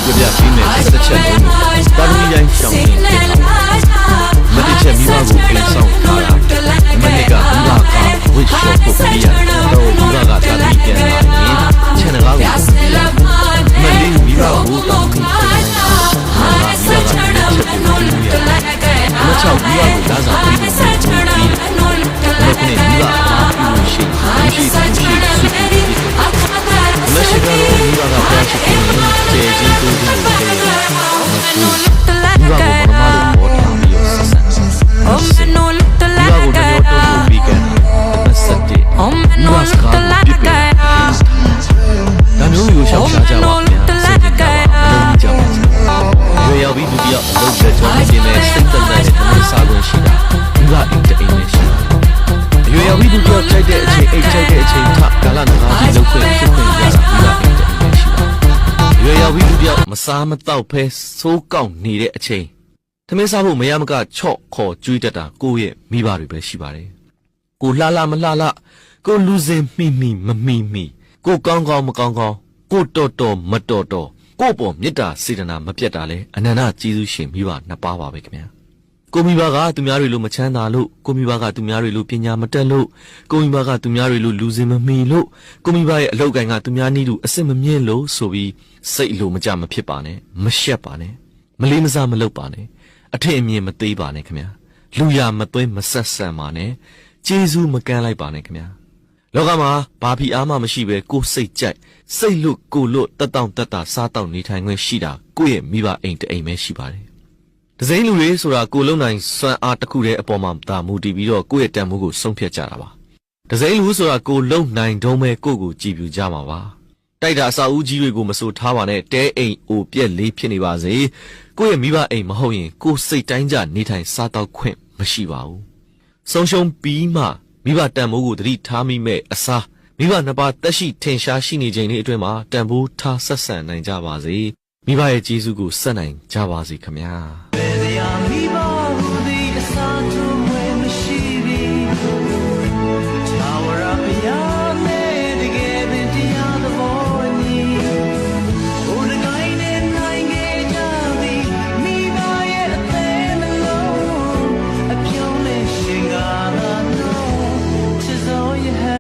ပြပြပြီးမယ်တစ်ချက်လုံးတာသမီတိုင်းရှောင်းနေတယ်မတိချက်မိဘကိုအိမ်ဆောင်ထားတာမနစ်ကမိဘကဝိရှော့ဖို့ပြရတော့မိဘကတာသမီပြန်လာရင်ချန်နယ်ကိုမလေးမိဘကိုတောင်းပြီးပြန်လာမိဘကချက်ကိုပြရမချောက်မိဘကိုလာစားပြီးတော့ပြီးတော့ခုနေမိဘအရှိမရှိကတော့မိဘကပြန်ရှိတယ်ကျေကြီးတူတူကိုတည်းမိဘကိုမမလို့ပေါ်ထားပြီးတော့ဆက်ဆံမိဘကိုလည်းတော့ပြီးကန်စက်တဲ့မိဘစကားကိုပြပြဒါမျိုးကိုရှောက်ရှားကြပါဗျာစိတ်ကြပါမလို့ကြပါဘူးရွေရောက်ပြီးဒုတိယအလုပ်ချက်ချောင်းနေမယ်စိတ်သက်သက်နဲ့တမန်စားခွင့်ရှိတာမိဘအိမ်တအိမ်နဲ့ရှိတာရွေရောက်ပြီးဒုတိယကြိုက်တဲ့အချိန်အိတ်ကြိုက်တဲ့အချိန်ထကာလငါးကြီးလုပ်ခွင့်ဖြစ်ခွင့်ရတာမိဘအိမ်တအိမ်နဲ့ရှိတာရွေရောက်ပြီးဒုတိယမစားမတော့ဖဲစိုးကောက်နေတဲ့အချိန်တမန်စားဖို့မရမကချော့ခေါ်ကျွေးတတ်တာကိုယ့်ရဲ့မိဘတွေပဲရှိပါတယ်ကိုလှလှမလှလှကိုလူစင်မိမိမမိမိကိုကောင်းကောင်းမကောင်းကောင်းကိုတော်တော်မတော်တော်ကိုပေါ်မေတ္တာစေတနာမပြတ်တာလဲအနန္တကျေးဇူးရှင်မိဘနှစ်ပါးပါပဲခင်ဗျာကိုမိဘကသူများတွေလိုမချမ်းသာလို့ကိုမိဘကသူများတွေလိုပညာမတတ်လို့ကိုမိဘကသူများတွေလိုလူစင်မမီလို့ကိုမိဘရဲ့အလောက်ကိုင်းကသူများနည်းတူအစစ်မမြင့်လို့ဆိုပြီးစိတ်လိုမကြမဖြစ်ပါနဲ့မရှက်ပါနဲ့မလေးမစားမလုပ်ပါနဲ့အထင်အမြင်မသေးပါနဲ့ခင်ဗျာလူရမသွင်းမဆက်ဆံပါနဲ့ကျေးဇူးမကမ်းလိုက်ပါနဲ့ခင်ဗျာလောကမှာဘာဖီအားမှမရှိပဲကိုယ်စိတ်ကြိုက်စိတ်လွတ်ကိုလွတ်တက်တောင့်တက်တာစားတောင့်နေထိုင်ခွင့်ရှိတာကိုယ့်ရဲ့မိဘအိမ်တအိမ်ပဲရှိပါတယ်။ဒဇိန်လူတွေဆိုတာကိုလုံနိုင်စွမ်းအားတစ်ခုတည်းအပေါ်မှာဒါမူတည်ပြီးတော့ကိုယ့်ရဲ့တန်ဖိုးကိုဆုံးဖြတ်ကြတာပါ။ဒဇိန်လူဆိုတာကိုလုံနိုင်တုံးပဲကိုယ့်ကိုကြည်ပြူကြမှာပါ။တိုက်တာအစာဦးကြီးတွေကိုမဆိုထားပါနဲ့တဲအိမ်အိုပြက်လေးဖြစ်နေပါစေ။ကိုယ့်ရဲ့မိဘအိမ်မဟုတ်ရင်ကိုယ်စိတ်တိုင်းကြနေထိုင်စားတော့ခွင့်မရှိပါဘူး။ဆုံးရှုံးပြီးမှမိဘတန်ဖိုးကိုသတိထားမိမဲ့အစားမိဘနှစ်ပါးတက်ရှိထင်ရှားရှိနေချိန်လေးအတွင်းမှာတန်ဖိုးထားဆက်ဆံနိုင်ကြပါစေမိဘရဲ့ကျေးဇူးကိုဆက်နိုင်ကြပါစေခင်ဗျာ